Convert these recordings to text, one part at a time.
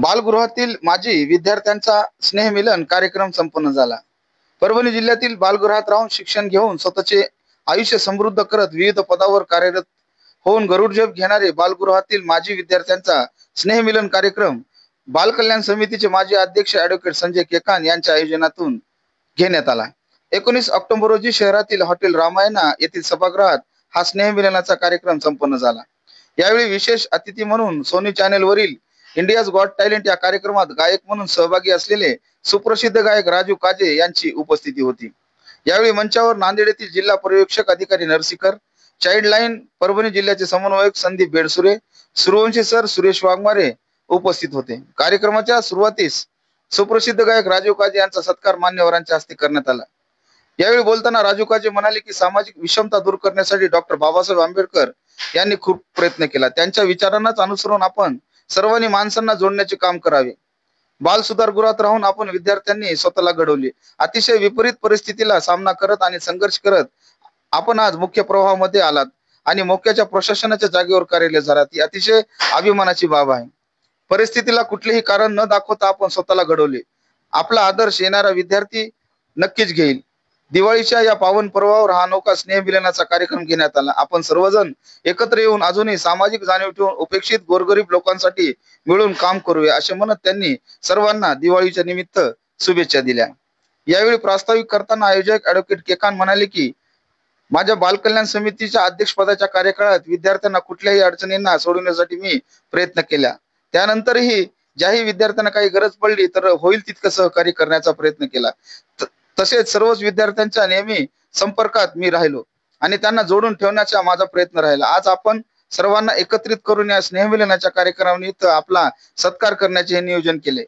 बालगृहातील माजी विद्यार्थ्यांचा स्नेहमिलन कार्यक्रम संपन्न झाला। परभणी जिल्ह्यातील बालगृहात राहून शिक्षण घेऊन स्वतःचे आयुष्य समृद्ध करत विविध पदावर कार्यरत होऊन गरुडझेप घेणारे बालगृहातील माजी विद्यार्थ्यांचा स्नेहमिलन कार्यक्रम बालकल्याण समितीचे माजी अध्यक्ष ॲडव्होकेट संजय केकान यांच्या आयोजनातून घेण्यात आला। 19 ऑक्टोबर रोजी शहरातील हॉटेल रामायणा येथील सभागृहात हा स्नेहमिलनाचा कार्यक्रम संपन्न झाला। यावेळी विशेष अतिथी म्हणून सोनी चॅनेल वरील इंडियाज गॉट टॅलेंट या कार्यक्रमात गायक म्हणून सहभागी असलेले सुप्रसिद्ध गायक राजू काजे यांची उपस्थिती होती। यावेळी मंचावर नांदेड येथील जिल्हा पर्यवेक्षक अधिकारी नरसिकर, चाइल्डलाईन परभणी जिल्ह्याचे समन्वयक संदीप बेडसुरे, सूर्यवंशी सर सुरेश वाघमारे उपस्थित होते। कार्यक्रमाच्या सुरुवातीस सुप्रसिद्ध गायक राजू काजे यांचा सत्कार मान्यवरांच्या हस्ते करण्यात आला। यावेळी बोलताना राजू काजे म्हणाले की सामाजिक विषमता दूर करण्यासाठी डॉक्टर बाबासाहेब आंबेडकर यांनी खूप प्रयत्न केला। त्यांच्या विचारांनाच अनुसरून आपण सर्वांनी माणसांना जोडण्याचे काम करावे। बाल सुधारगृहात राहून आपण विद्यार्थ्यांनी स्वतःला घडवले। अतिशय विपरीत परिस्थितीला सामना करत आणि संघर्ष करत आपण आज मुख्य प्रवाहामध्ये आलात आणि मोक्याच्या प्रशासनाच्या जागेवर कार्यरत झालात, ही अतिशय अभिमानाची बाब आहे। परिस्थितीला कुठलेही कारण न दाखवता आपण स्वतःला घडवले। आपला आदर्श येणारा विद्यार्थी नक्कीच घेईल। दिवाळीच्या या पावन पर्वावर हा अनोखा स्नेहमिलनाचा कार्यक्रम घेण्यात आला। आपण सर्वजण एकत्र येऊन अजूनही सामाजिक जाणीव ठेवून उपेक्षित गोरगरीब लोकांसाठी मिळून काम करूया असे म्हणत त्यांनी सर्वांना दिवाळीच्या निमित्त शुभेच्छा दिल्या। यावेळी प्रास्ताविक करताना आयोजक ॲडव्होकेट केकान म्हणाले की माझ्या बालकल्याण समितीच्या अध्यक्षपदाच्या कार्यकाळात विद्यार्थ्यांना कुठल्याही अडचणींना सोडवण्यासाठी मी प्रयत्न केला। त्यानंतरही ज्याही विद्यार्थ्यांना काही गरज पडली तर होईल तितकं सहकार्य करण्याचा प्रयत्न केला। तसेच सर्वच विद्यार्थ्यांच्या नेहमी संपर्कात मी राहिलो आणि त्यांना जोडून ठेवण्याचा माझा प्रयत्न राहिला। आज आपण सर्वांना एकत्रित करून या स्नेहमिलनाच्या कार्यक्रमानिमित्त आपला सत्कार करण्याचे हे नियोजन केले।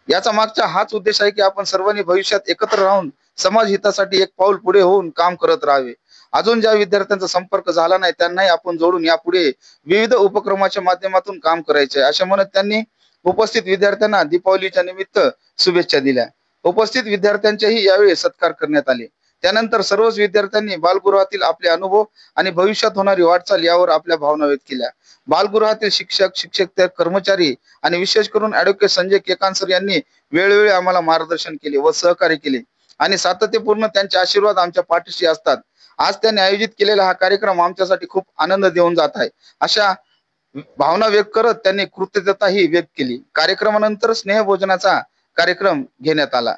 याचा मागचा हाच उद्देश आहे की आपण सर्वांनी भविष्यात एकत्र राहून समाज हितासाठी एक पाऊल पुढे होऊन काम करत राहावे। अजून ज्या विद्यार्थ्यांचा संपर्क झाला नाही त्यांनाही आपण जोडून यापुढे विविध उपक्रमाच्या माध्यमातून काम करायचे असे म्हणत त्यांनी उपस्थित विद्यार्थ्यांना दीपावलीच्या निमित्त शुभेच्छा दिल्या। उपस्थित विद्यार्थ्यांचेही यावेळी सत्कार करण्यात आले। त्यानंतर सर्वच विद्यार्थ्यांनी बालगृहातील आपले अनुभव आणि भविष्यात होणारी वाटचाल यावर आपल्या भावना व्यक्त केल्या। बालगृहातील शिक्षक, शिक्षक कर्मचारी आणि विशेष करून ॲडव्होकेट संजय केकान सर यांनी वेळोवेळी आम्हाला मार्गदर्शन केले व सहकार्य केले आणि सातत्यपूर्ण त्यांचे आशीर्वाद आमच्या पाठीशी असतात। आज त्यांनी आयोजित केलेला हा कार्यक्रम आमच्यासाठी खूप आनंद देऊन जात आहे अशा भावना व्यक्त करत त्यांनी कृतज्ञताही व्यक्त केली। कार्यक्रमानंतर स्नेहभोजनाचा कार्यक्रम घेण्यात आला।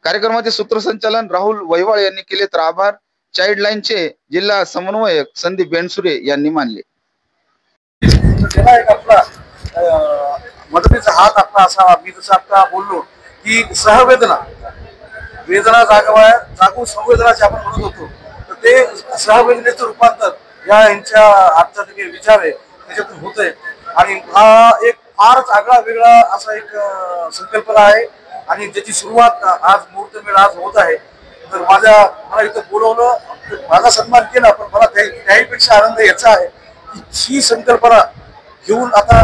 कार्यक्रमाचे सूत्रसंचालन राहुल वैवाळ यांनी केले तर आभार चाइल्डलाईनचे जिल्हा समन्वयक संदीप बेनसुरे यांनी मानले। मदतीचा हात आपला असावा। मी जसं आता बोललो की सहवेदना वेदना जागू संवेदनाचे आपण म्हणत होतो, तर ते सहवेदनेचं रूपांतर यांच्या आजचा जे विचार आहे त्याच्यातून होतंय आणि हा एक फारच आगळा वेगळा असा एक संकल्पना आहे आणि त्याची सुरुवात आज मुहूर्तमेढ आज होत आहे। तर मला इथं बोलवलं, माझा सन्मान केला, पण मला त्याहीपेक्षा आनंद याचा आहे की ही संकल्पना घेऊन आता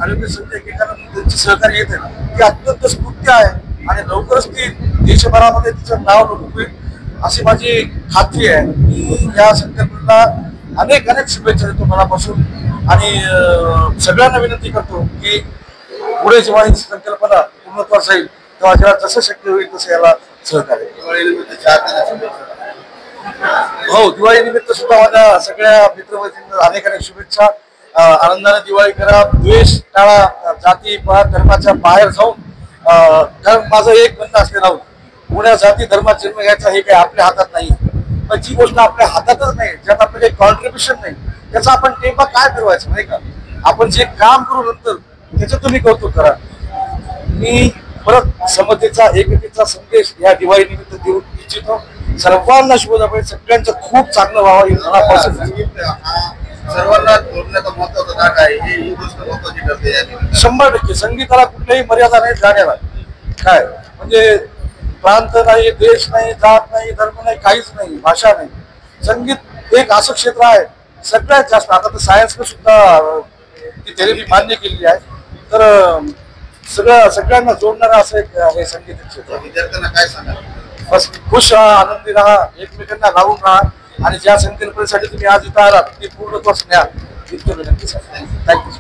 ॲडव्होकेट संजय केकान त्यांची सहकार्य येत आहे ती अत्यंत स्तुत्य आहे आणि लवकरच ती देशभरामध्ये तिचं नाव नोंद होईल अशी माझी खात्री आहे। मी या संकल्पनेला अनेक शुभेच्छा देतो मनापासून आणि सगळ्यांना विनंती करतो की पुढे जेव्हा ही संकल्पना पूर्णत्वास जाईल तेव्हा जेव्हा जसं शक्य होईल तसं याला सहकार्य। हो, दिवाळी निमित्त सुद्धा माझ्या सगळ्या मित्रमैत्रिणींना अनेक शुभेच्छा। आनंदाने दिवाळी करा, द्वेष टाळा, जाती पात धर्माच्या बाहेर जाऊन कारण माझं एक म्हणणं असते राहून पुण्या जाती धर्मात जन्म घ्यायचा हे काही आपल्या हातात नाही, पण जी गोष्ट आपल्या हातातच नाही ज्यात आपलं काही कॉन्ट्रीब्युशन नाही त्याचा आपण टेपा काय फिरवायचं नाही का। आपण जे काम करू नंतर त्याचं तुम्ही कौतुक करा। मी परत समतेचा एकतेचा संदेश या दिवाळी निमित्त देऊ इच्छितो। सर्वांना शुभेच्छा, सगळ्यांचं खूप चांगलं व्हावं ही मनापासून सर्वांना जोडण्याचा महत्वाचा भाग आहे, ही गोष्ट महत्वाची ठरते। 100% संगीताला कुठल्याही मर्यादा नाही जाण्याला, काय म्हणजे प्रांत नाही, देश नाही, जात नाही, धर्म नाही, काहीच नाही, भाषा नाही। संगीत एक असं क्षेत्र आहे सगळ्यात जास्त, आता तर सायन्सने सुद्धा ती थेरपी मान्य केलेली आहे, तर सगळ्यांना जोडणारं असं एक हे संगीत क्षेत्र। विद्यार्थ्यांना काय सांगा, बस खुश राहा, आनंदी राहा, एकमेकांना लावून राहा आणि ज्या संकल्पनेसाठी तुम्ही आज इथं आलात ती पूर्णत्वास न्या इतकं विनंती. थँक्यू।